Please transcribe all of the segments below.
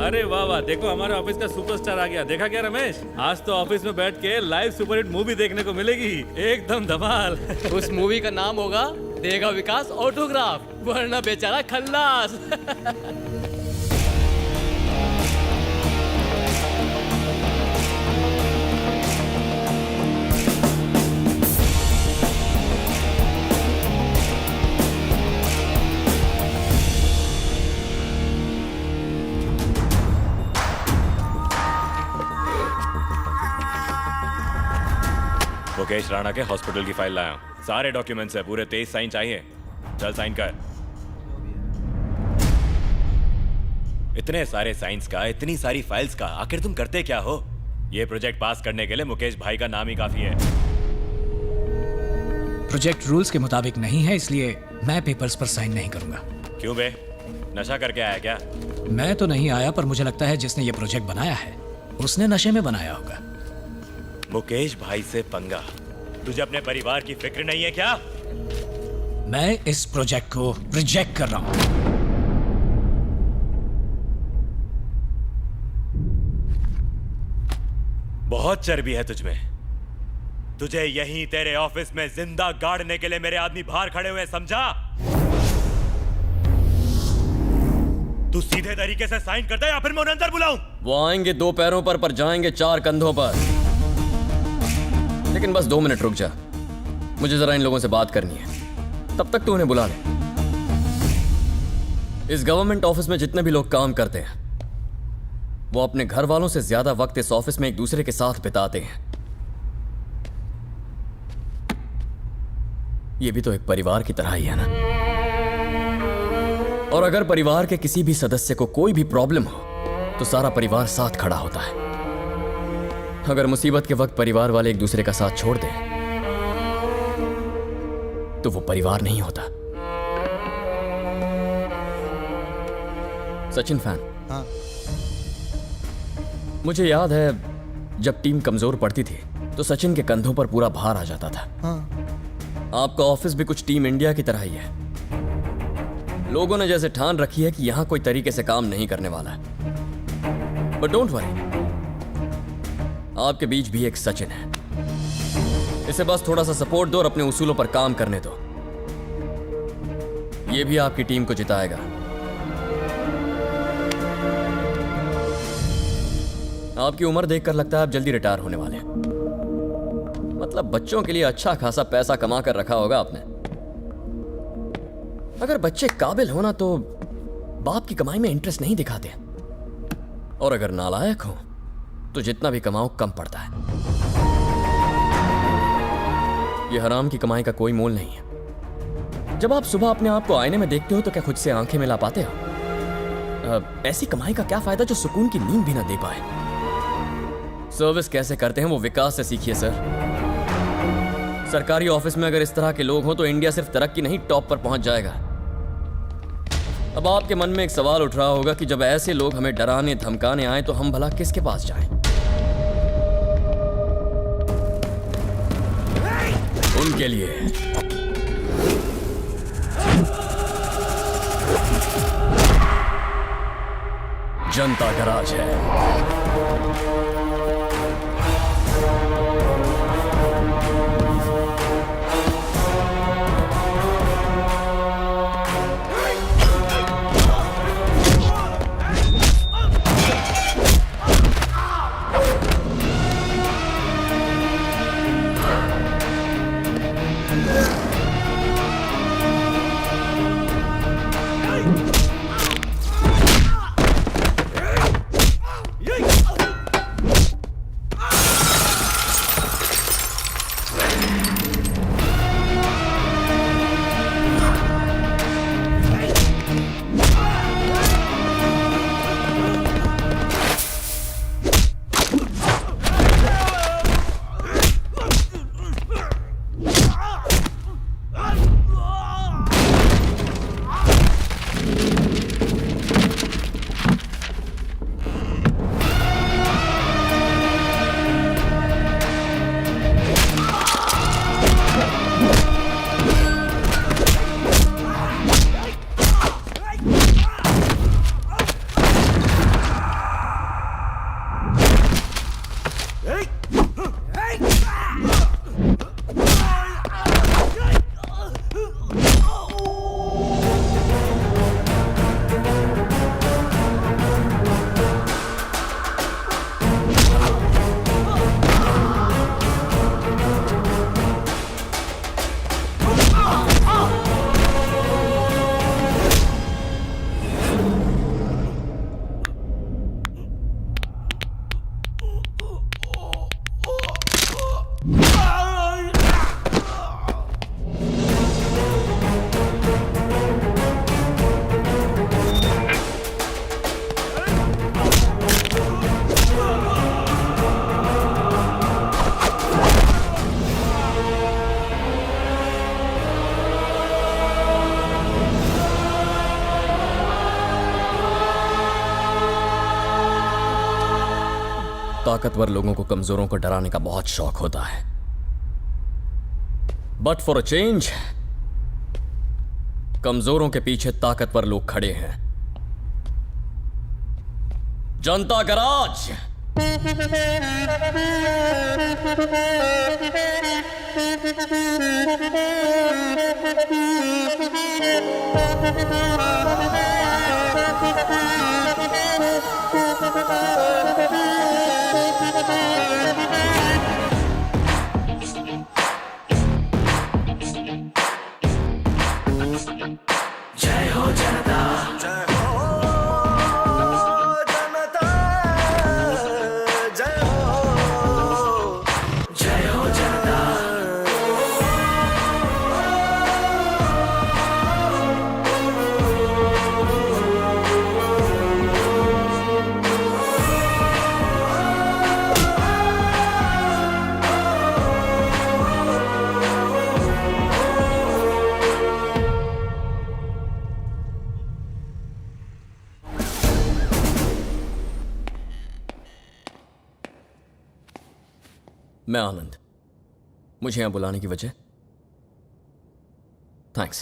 अरे वाह वाह, देखो हमारे ऑफिस का सुपरस्टार आ गया। देखा क्या रमेश, आज तो ऑफिस में बैठ के लाइव सुपरहिट मूवी देखने को मिलेगी, एकदम धमाल। उस मूवी का नाम होगा देगा विकास ऑटोग्राफ, वरना बेचारा खल्लास। मुकेश राणा के हॉस्पिटल की फाइल लाया हूं। सारे डॉक्यूमेंट्स है, पूरे 23 साइन चाहिए। चल साइन कर। इतने सारे साइंस का, इतनी सारी फाइल्स का, आखिर तुम करते क्या हो? ये प्रोजेक्ट पास करने के लिए मुकेश भाई का नाम ही काफी है। प्रोजेक्ट रूल्स के मुताबिक नहीं है, इसलिए मैं पेपर्स पर साइन नहीं करूंगा। क्यों बे, नशा करके आया क्या? मैं तो नहीं आया, पर मुझे लगता है जिसने ये प्रोजेक्ट बनाया है उसने नशे में बनाया होगा। मुकेश भाई से पंगा? तुझे अपने परिवार की फिक्र नहीं है क्या? मैं इस प्रोजेक्ट को रिजेक्ट कर रहा हूं। बहुत चर्बी है तुझमें। तुझे यहीं तेरे ऑफिस में जिंदा गाड़ने के लिए मेरे आदमी बाहर खड़े हुए, समझा? तू सीधे तरीके से साइन करता है या फिर मैं उन्हें अंदर बुलाऊं? वो आएंगे 2 पैरों पर जाएंगे 4 कंधों पर। लेकिन बस 2 मिनट रुक जा, मुझे जरा इन लोगों से बात करनी है। तब तक तू उन्हें बुला ले। इस गवर्नमेंट ऑफिस में जितने भी लोग काम करते हैं वो अपने घर वालों से ज्यादा वक्त इस ऑफिस में एक दूसरे के साथ बिताते हैं। ये भी तो एक परिवार की तरह ही है ना। और अगर परिवार के किसी भी सदस्य को कोई भी प्रॉब्लम हो तो सारा परिवार साथ खड़ा होता है। अगर मुसीबत के वक्त परिवार वाले एक दूसरे का साथ छोड़ दें तो वो परिवार नहीं होता। सचिन फैन? हाँ। मुझे याद है जब टीम कमजोर पड़ती थी तो सचिन के कंधों पर पूरा भार आ जाता था। हाँ। आपका ऑफिस भी कुछ टीम इंडिया की तरह ही है। लोगों ने जैसे ठान रखी है कि यहां कोई तरीके से काम नहीं करने वाला है। बट डोंट वरी, आपके बीच भी एक सचिन है। इसे बस थोड़ा सा सपोर्ट दो और अपने उसूलों पर काम करने दो। ये भी आपकी टीम को जिताएगा। आपकी उम्र देखकर लगता है आप जल्दी रिटायर होने वाले हैं। मतलब बच्चों के लिए अच्छा खासा पैसा कमा कर रखा होगा आपने। अगर बच्चे काबिल होना तो बाप की कमाई में इंटरेस्ट नहीं दिखाते, और अगर नालायक हो तो जितना भी कमाओ कम पड़ता है। यह हराम की कमाई का कोई मोल नहीं है। जब आप सुबह अपने आप को आईने में देखते हो तो क्या खुद से आंखें मिला पाते हो? ऐसी कमाई का क्या फायदा जो सुकून की नींद भी ना दे पाए। सर्विस कैसे करते हैं वो विकास से सीखिए सर। सरकारी ऑफिस में अगर इस तरह के लोग हों तो इंडिया सिर्फ तरक्की नहीं टॉप पर पहुंच जाएगा। अब आपके मन में एक सवाल उठ रहा होगा कि जब ऐसे लोग हमें डराने धमकाने आए तो हम भला किसके पास जाएं? उनके लिए जनता गराज है। ताकतवर लोगों को कमजोरों को डराने का बहुत शौक होता है, बट फॉर अ चेंज कमजोरों के पीछे ताकतवर लोग खड़े हैं। जनता गराज। मैं आनंद। मुझे यहां बुलाने की वजह? थैंक्स।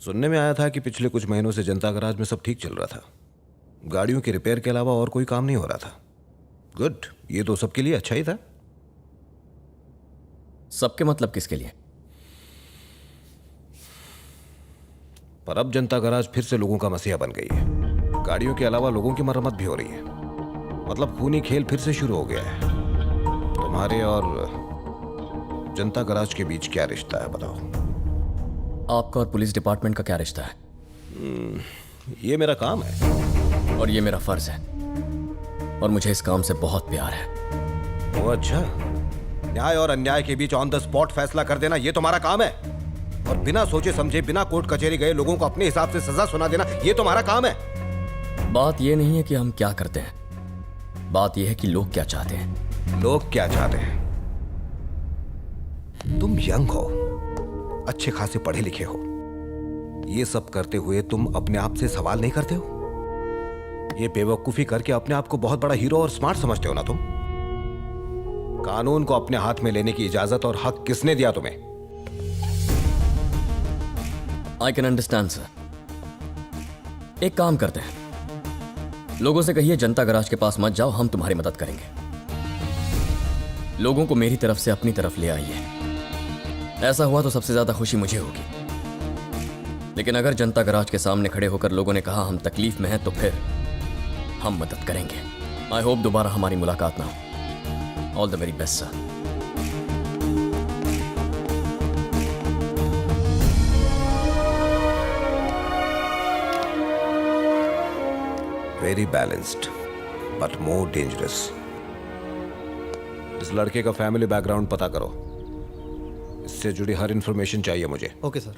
सुनने में आया था कि पिछले कुछ महीनों से जनता गराज में सब ठीक चल रहा था। गाड़ियों के रिपेयर के अलावा और कोई काम नहीं हो रहा था। गुड, ये तो सबके लिए अच्छा ही था। सबके मतलब किसके लिए? पर अब जनता गराज फिर से लोगों का मसीहा बन गई है। गाड़ियों के अलावा लोगों की मरम्मत भी हो रही है। मतलब खूनी खेल फिर से शुरू हो गया है। तुम्हारे और जनता गराज के बीच क्या रिश्ता है बताओ? आपका और पुलिस डिपार्टमेंट का क्या रिश्ता है? ये मेरा काम है और ये मेरा फर्ज है, और मुझे इस काम से बहुत प्यार है। वो अच्छा, न्याय और अन्याय के बीच ऑन द स्पॉट फैसला कर देना ये तुम्हारा काम है, और बिना सोचे समझे बिना कोर्ट कचहरी गए लोगों को अपने हिसाब से सजा सुना देना ये तुम्हारा काम है। बात ये नहीं है कि हम क्या करते हैं, बात यह है कि लोग क्या चाहते हैं। लोग क्या चाहते हैं? तुम यंग हो, अच्छे खासे पढ़े लिखे हो, ये सब करते हुए तुम अपने आप से सवाल नहीं करते हो? ये बेवकूफी करके अपने आप को बहुत बड़ा हीरो और स्मार्ट समझते हो ना तुम? कानून को अपने हाथ में लेने की इजाजत और हक किसने दिया तुम्हें? I can understand sir. एक काम करते हैं, लोगों से कहिए जनता गराज के पास मत जाओ, हम तुम्हारी मदद करेंगे। लोगों को मेरी तरफ से अपनी तरफ ले आइए। ऐसा हुआ तो सबसे ज्यादा खुशी मुझे होगी। लेकिन अगर जनता गराज के सामने खड़े होकर लोगों ने कहा हम तकलीफ में हैं, तो फिर हम मदद करेंगे। आई होप दोबारा हमारी मुलाकात ना हो। All the very best sir. Very balanced but more dangerous. इस लड़के का फैमिली बैकग्राउंड पता करो, इससे जुड़ी हर इंफॉर्मेशन चाहिए मुझे। Okay sir.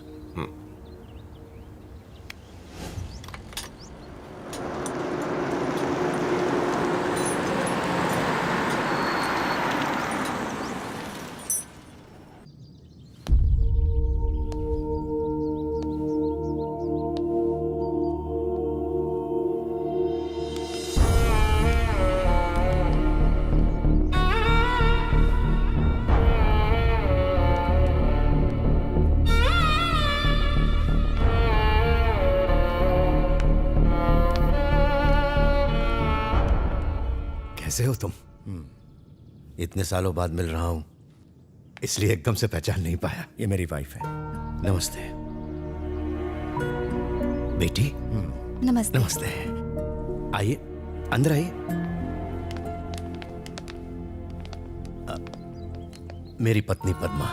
कैसे हो तुम? इतने सालों बाद मिल रहा हूं, इसलिए एकदम से पहचान नहीं पाया। ये मेरी वाइफ है। नमस्ते बेटी। नमस्ते। नमस्ते। आइए, अंदर आइए। मेरी पत्नी पद्मा।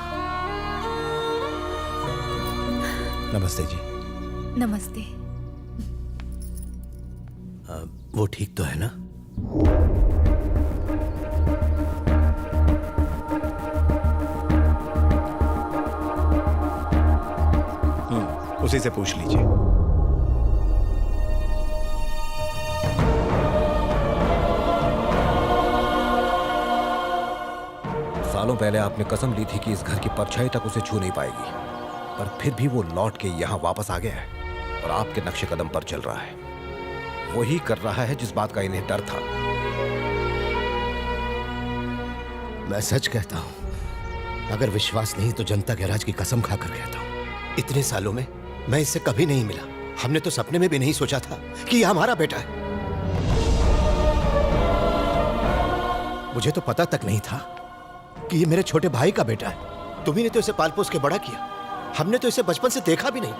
नमस्ते जी। नमस्ते। वो ठीक तो है ना? उसी से पूछ लीजिए। सालों पहले आपने कसम ली थी कि इस घर की परछाई तक उसे छू नहीं पाएगी, पर फिर भी वो लौट के यहां वापस आ गया है और आपके नक्शे कदम पर चल रहा है। वही कर रहा है जिस बात का इन्हें डर था। मैं सच कहता हूं, अगर विश्वास नहीं तो जनता गैराज की कसम खाकर कहता हूं, इतने सालों में मैं इससे कभी नहीं मिला। हमने तो सपने में भी नहीं सोचा था कि यह हमारा बेटा है। मुझे तो पता तक नहीं था कि ये मेरे छोटे भाई का बेटा है। तुम्ही ने तो इसे पाल पोस के बड़ा किया, हमने तो इसे बचपन से देखा भी नहीं।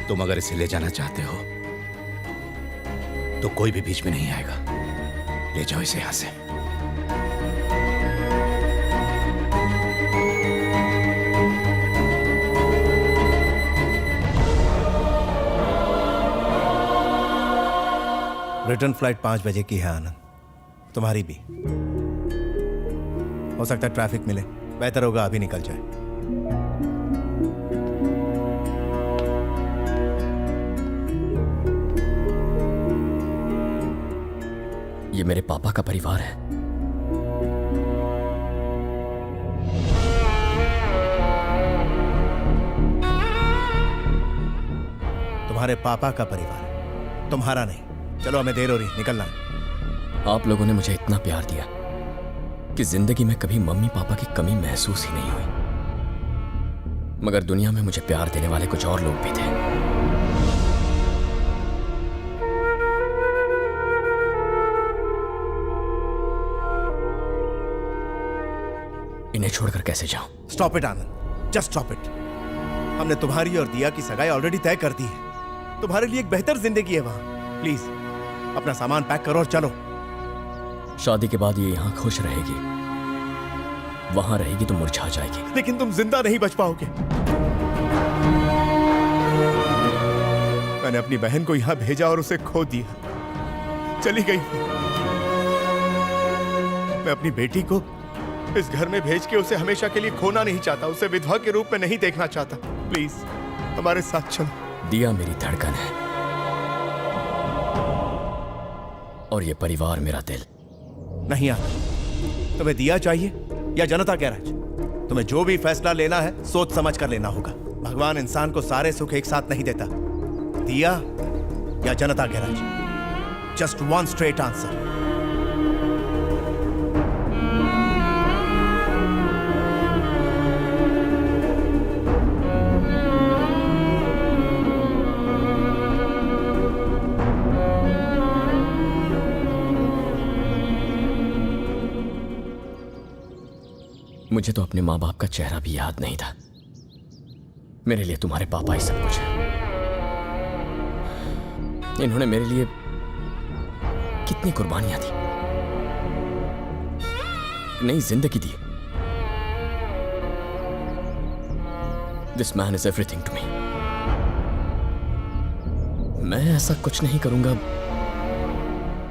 तुम अगर इसे ले जाना चाहते हो तो कोई भी बीच में नहीं आएगा। ले जाओ इसे यहां से। रिटर्न फ्लाइट 5 बजे की है आनंद, तुम्हारी भी। हो सकता है ट्रैफिक मिले, बेहतर होगा अभी निकल जाए। ये मेरे पापा का परिवार है। तुम्हारे पापा का परिवार, तुम्हारा नहीं। चलो, हमें देर हो रही, निकलना है। आप लोगों ने मुझे इतना प्यार दिया कि जिंदगी में कभी मम्मी पापा की कमी महसूस ही नहीं हुई। मगर दुनिया में मुझे प्यार देने वाले कुछ और लोग भी थे। इन्हें छोड़कर कैसे जाऊं? Stop it Anand, just stop it. हमने तुम्हारी और दिया की सगाई ऑलरेडी तय कर दी है। तुम्हारे लिए एक बेहतर जिंदगी है वहां। प्लीज अपना सामान पैक करो और चलो। शादी के बाद ये यहां खुश रहेगी, वहां रहेगी तो मुरझा जाएगी। लेकिन तुम जिंदा नहीं बच पाओगे। मैंने अपनी बहन को यहां भेजा और उसे खो दिया, चली गई। मैं अपनी बेटी को इस घर में भेज के उसे हमेशा के लिए खोना नहीं चाहता, उसे विधवा के रूप में नहीं देखना चाहता। प्लीज हमारे साथ चलो। दिया मेरी धड़कन है और ये परिवार मेरा दिल। नहीं आता। तुम्हें दिया चाहिए या जनता गैराज? तुम्हें जो भी फैसला लेना है सोच समझ कर लेना होगा। भगवान इंसान को सारे सुख एक साथ नहीं देता। दिया या जनता garage? Just one straight answer. मुझे तो अपने माँ बाप का चेहरा भी याद नहीं था। मेरे लिए तुम्हारे पापा ही सब कुछ है। इन्होंने मेरे लिए कितनी कुर्बानियां दी, नई जिंदगी दी। This man is everything to me. मैं ऐसा कुछ नहीं करूंगा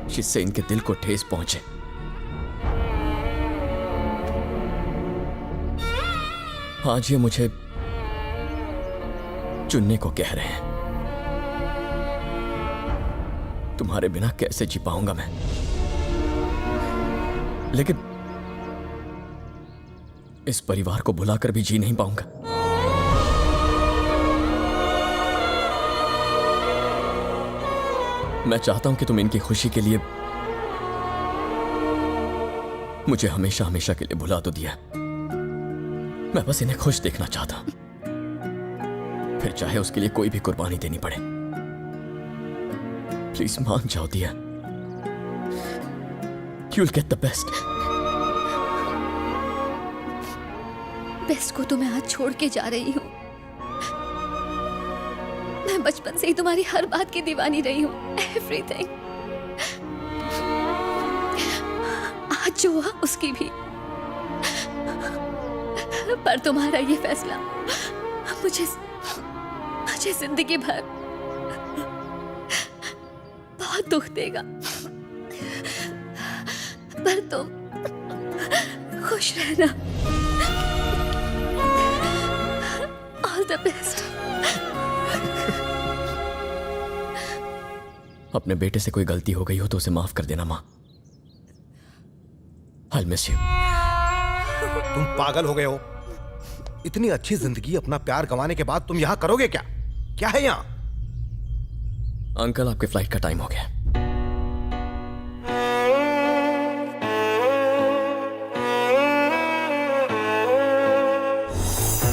जिससे इनके दिल को ठेस पहुंचे। आज ये मुझे चुनने को कह रहे हैं। तुम्हारे बिना कैसे जी पाऊंगा मैं? लेकिन इस परिवार को भुलाकर भी जी नहीं पाऊंगा। मैं चाहता हूं कि तुम इनकी खुशी के लिए मुझे हमेशा हमेशा के लिए भुला दो दिया। मैं बस इन्हें खुश देखना चाहता हूं, फिर चाहे उसके लिए कोई भी कुर्बानी देनी पड़े। प्लीज मान जाओ दिया। You'll get the best. Best को तो मैं आज छोड़ के जा रही हूँ। मैं बचपन से ही तुम्हारी हर बात की दीवानी रही हूँ। एवरीथिंग। आज जो हुआ उसकी भी। पर तुम्हारा ये फैसला मुझे जिंदगी भर बहुत दुख देगा। पर तुम खुश रहना। All the best. अपने बेटे से कोई गलती हो गई हो तो उसे माफ कर देना मां। I'll miss you. तुम पागल हो गए हो? इतनी अच्छी जिंदगी अपना प्यार गंवाने के बाद तुम यहां करोगे क्या? क्या है यहां? अंकल, आपके फ्लाइट का टाइम हो गया।